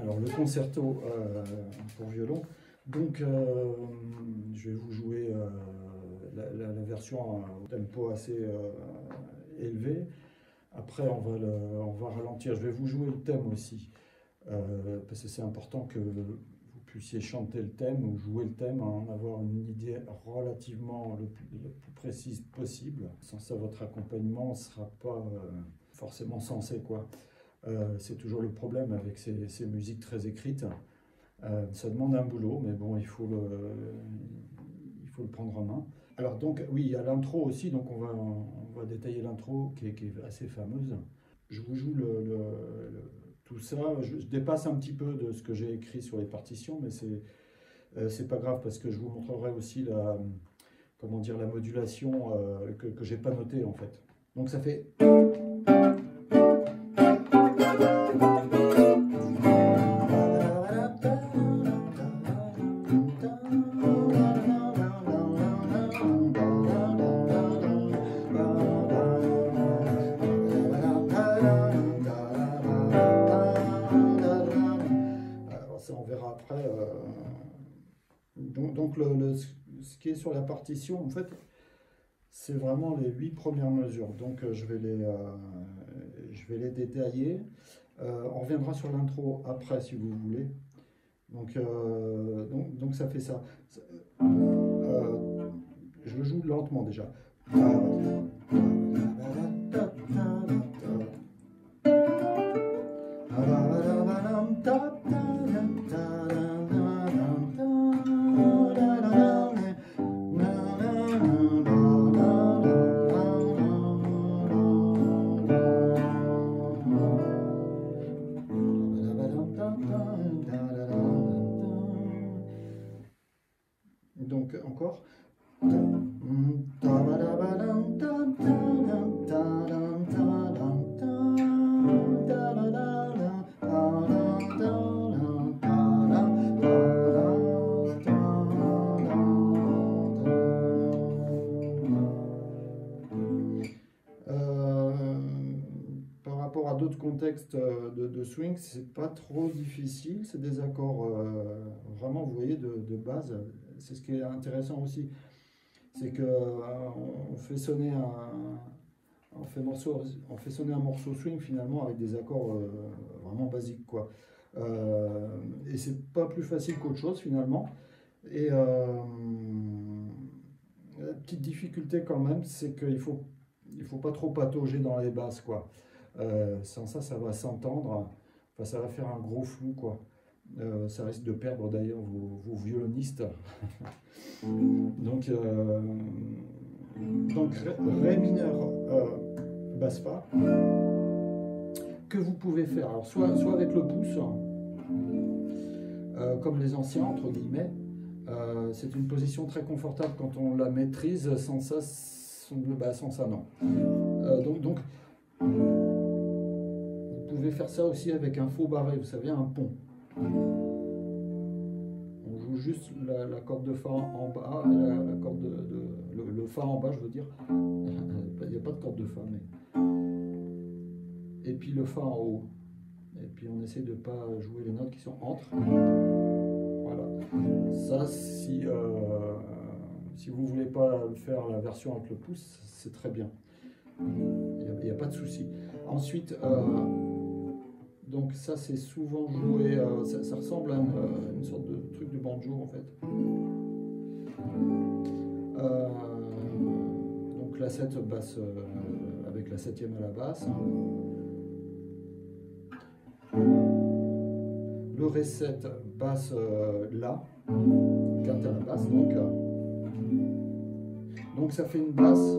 Alors le concerto pour violon, donc je vais vous jouer la version au tempo assez élevé. Après on va ralentir, je vais vous jouer le thème aussi, parce que c'est important que vous puissiez chanter le thème ou jouer le thème, en avoir une idée relativement le plus précise possible. Sans ça, votre accompagnement ne sera pas forcément sensé, quoi. C'est toujours le problème avec ces musiques très écrites. Ça demande un boulot, mais bon, il faut le prendre en main. Alors donc, oui, il y a l'intro aussi, donc on va détailler l'intro qui est assez fameuse. Je vous joue tout ça. Je dépasse un petit peu de ce que j'ai écrit sur les partitions, mais c'est pas grave parce que je vous montrerai aussi comment dire, la modulation que j'ai pas notée en fait. Donc ça fait... Ça on verra après. Donc ce qui est sur la partition, en fait, c'est vraiment les 8 premières mesures. Donc je vais les détailler. On reviendra sur l'intro après si vous voulez. Donc ça fait ça. Je le joue lentement déjà. Donc encore. Par rapport à d'autres contextes de swing, c'est pas trop difficile, c'est des accords vraiment, vous voyez, de base. C'est ce qui est intéressant aussi, c'est que on fait sonner on fait sonner un morceau swing finalement avec des accords vraiment basiques, quoi. Et c'est pas plus facile qu'autre chose finalement. Et la petite difficulté quand même, c'est qu'il faut pas trop patauger dans les basses, quoi. Sans ça, ça va s'entendre. Enfin, ça va faire un gros flou, quoi. Ça risque de perdre d'ailleurs vos violonistes. donc Ré mineur, basse fa, que vous pouvez faire alors soit avec le pouce, comme les anciens entre guillemets. C'est une position très confortable quand on la maîtrise. Sans ça, sans ça non. Donc vous pouvez faire ça aussi avec un faux barré, vous savez, un pont. On joue juste la corde de fa en bas, la corde le fa en bas, je veux dire. Il n'y a pas de corde de fa, mais... Et puis le fa en haut. Et puis on essaie de ne pas jouer les notes qui sont entre. Voilà. Ça, si vous ne voulez pas faire la version avec le pouce, c'est très bien. Il n'y a pas de souci. Ensuite, donc ça c'est souvent joué, ça ressemble à une sorte de truc de banjo en fait. Donc la 7 basse avec la 7e à la basse. Le Ré 7 basse là, quinte à la basse donc ça fait une basse.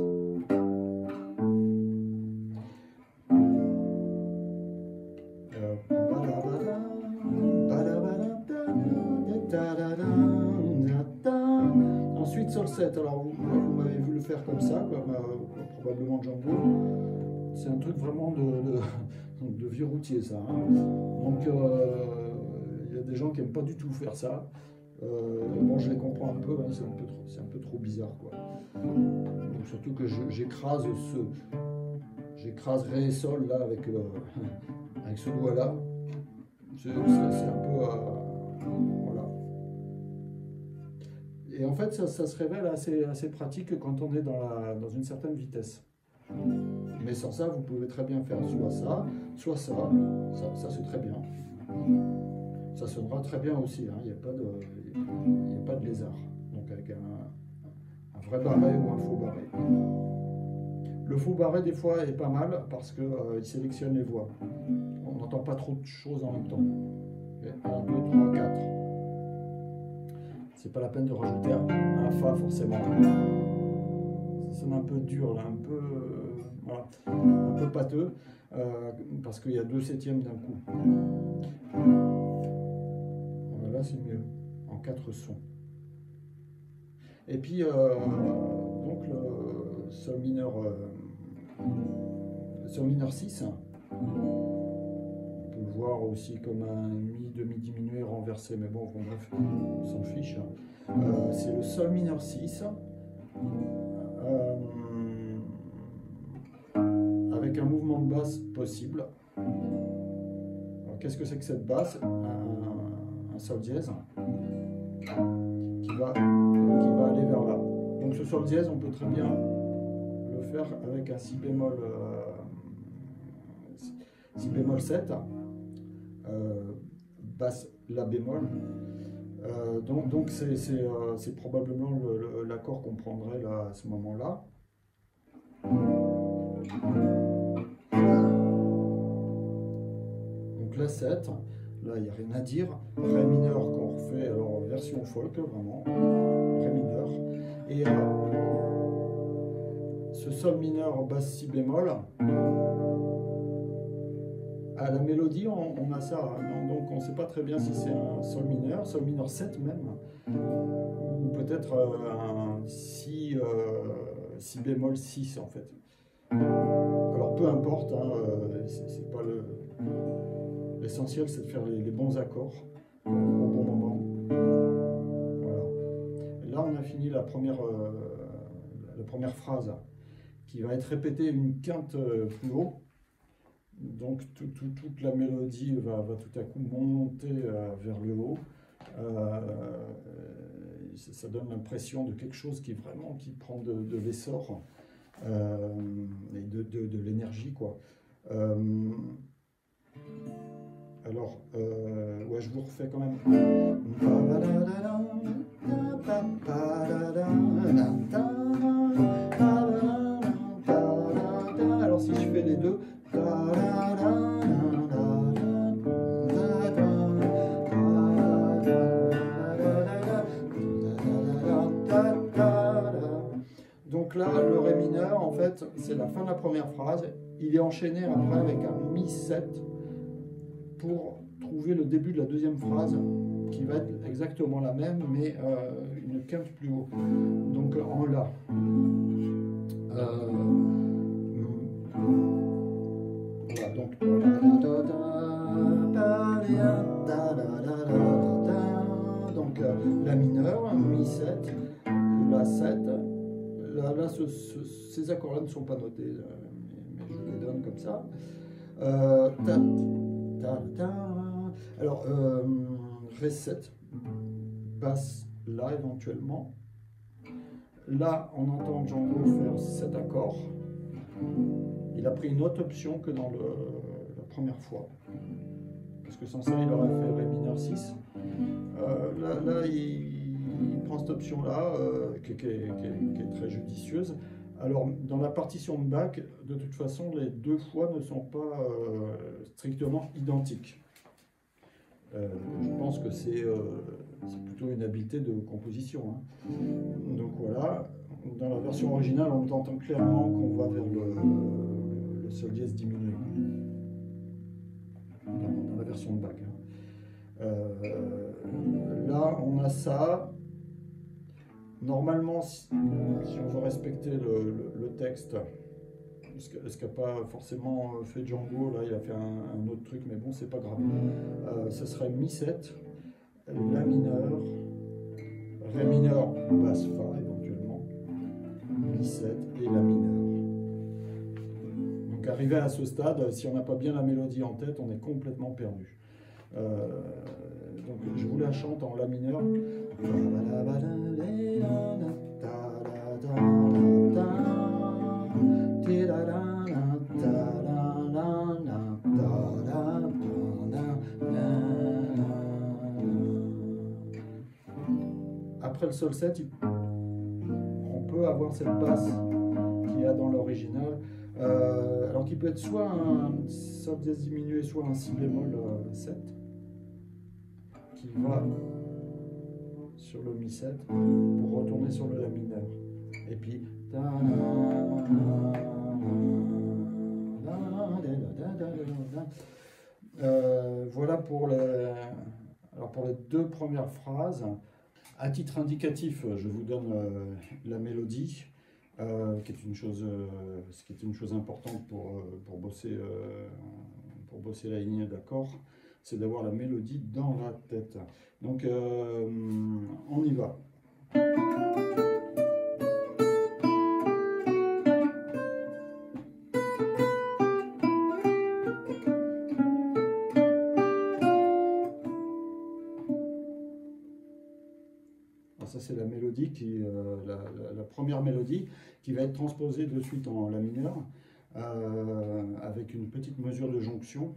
Ensuite sur le 7, alors vous m'avez vu le faire comme ça, comme probablement Django. C'est un truc vraiment de vieux routier ça. Hein. Donc il y a des gens qui n'aiment pas du tout faire ça. Bon, je les comprends un peu, hein, c'est un peu trop bizarre, quoi. Donc, surtout que j'écrase Ré et Sol là avec ce doigt là. C'est un peu... voilà. Et en fait, ça se révèle assez pratique quand on est dans une certaine vitesse. Mais sans ça, vous pouvez très bien faire soit ça, soit ça. Ça c'est très bien. Ça sonnera très bien aussi, hein. Il n'y a pas de lézard. Donc avec un vrai barret ou un faux barret. Le faux barret, des fois, est pas mal parce qu'il sélectionne les voix. On n'entend pas trop de choses en même temps. 1, 2, 3, 4. C'est pas la peine de rajouter un Fa forcément. Ça sonne un peu dur, là, un peu, voilà, un peu pâteux, parce qu'il y a 2/7 d'un coup. Là, c'est mieux, en 4 sons. Et puis, donc, le sol mineur 6, on peut le voir aussi comme un mi demi-diminué renversé, mais bon, bref, on s'en fiche. C'est le sol mineur 6, avec un mouvement de basse possible. Qu'est-ce que c'est que cette basse? Un sol dièse qui va aller vers là. Donc ce sol dièse, on peut très bien le faire avec un si bémol 7, basse la bémol. Donc c'est probablement l'accord qu'on prendrait là à ce moment-là. Donc la 7, là il n'y a rien à dire. Ré mineur qu'on refait, alors version folk vraiment, Ré mineur. Et ce sol mineur basse si bémol, à la mélodie on a ça, hein. Donc on ne sait pas très bien si c'est un sol mineur 7 même, ou peut-être un si bémol 6 en fait. Alors peu importe, hein, c'est pas l'essentiel, c'est de faire les bons accords au bon moment. Voilà. Et là on a fini la première phrase qui va être répétée une quinte plus haut. Donc toute la mélodie va tout à coup monter vers le haut. Ça donne l'impression de quelque chose qui prend de l'essor et de l'énergie, quoi. Alors, ouais, je vous refais quand même. Alors si je fais les deux. Donc là, le Ré mineur, en fait, c'est la fin de la première phrase. Il est enchaîné après avec un Mi 7 pour trouver le début de la deuxième phrase, qui va être exactement la même, mais une quinte plus haut. Donc en La. Voilà, donc La mineur, Mi 7, La 7. Là ces accords-là ne sont pas notés, mais je vous les donne comme ça. Alors, Ré 7, basse là éventuellement. Là, on entend Django faire cet accord. Il a pris une autre option que dans la première fois. Parce que sans ça, il aurait fait Ré mineur 6. Là il prend cette option-là, qui est très judicieuse. Alors, dans la partition de Bach, de toute façon, les deux fois ne sont pas strictement identiques. Je pense que c'est plutôt une habileté de composition, hein. Donc voilà, dans la version originale, on entend clairement qu'on va vers le sol dièse diminué. Dans la version de Bach, hein. Là, on a ça. Normalement, si on veut respecter le texte, ce qu'a pas forcément fait Django, là il a fait un autre truc, mais bon, c'est pas grave. Ce serait Mi 7, La mineur, Ré mineur, basse Fa éventuellement, Mi 7 et La mineur. Donc arrivé à ce stade, si on n'a pas bien la mélodie en tête, on est complètement perdu. Donc je vous la chante en la mineur. Après le sol 7, on peut avoir cette basse qu'il y a dans l'original, alors qui peut être soit un sol dièse diminué, soit un si bémol 7, qui va sur le mi 7 pour retourner sur le la mineur. Et puis voilà pour les deux premières phrases. À titre indicatif, je vous donne la mélodie, qui est une chose importante pour bosser la ligne d'accords, c'est d'avoir la mélodie dans la tête. Donc on y va. Ça c'est la mélodie, la première mélodie qui va être transposée de suite en la mineur avec une petite mesure de jonction.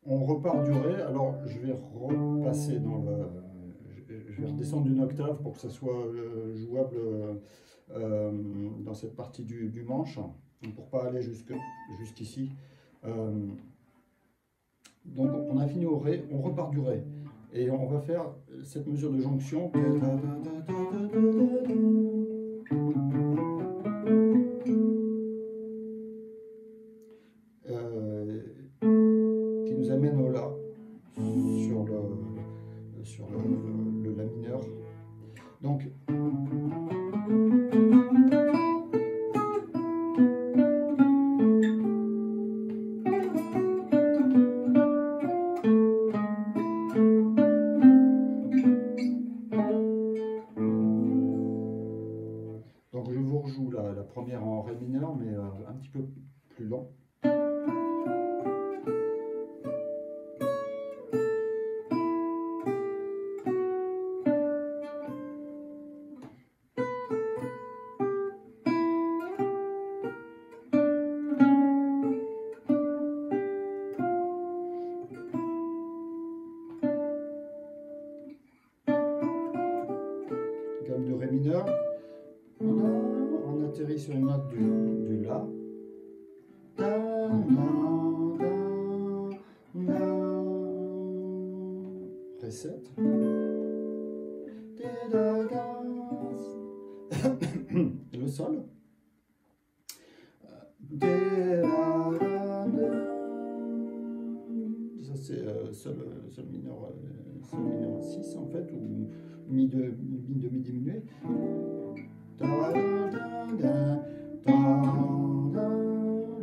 On repart du ré, alors je vais repasser je vais redescendre d'une octave pour que ça soit jouable dans cette partie du manche, pour pas aller jusqu'ici. Donc on a fini au ré, on repart du ré. Et on va faire cette mesure de jonction qui nous amène au La sur le La mineur. Donc je vous rejoue la première en Ré mineur, mais un petit peu plus lent. Gamme de Ré mineur. On atterrit sur une note du La. Ré 7. Le Sol. Ça c'est sol mineur 6 en fait, ou mi diminué.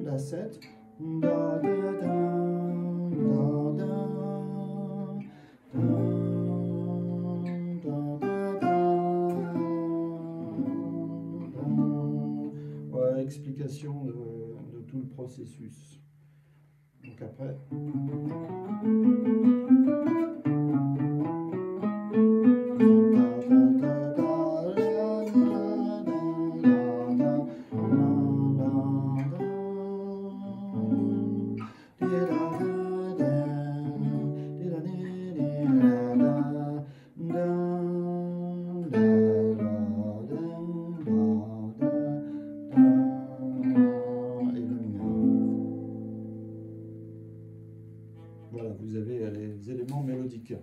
La 7. Voilà l'explication de tout le processus. Donc après... Voilà, vous avez les éléments mélodiques.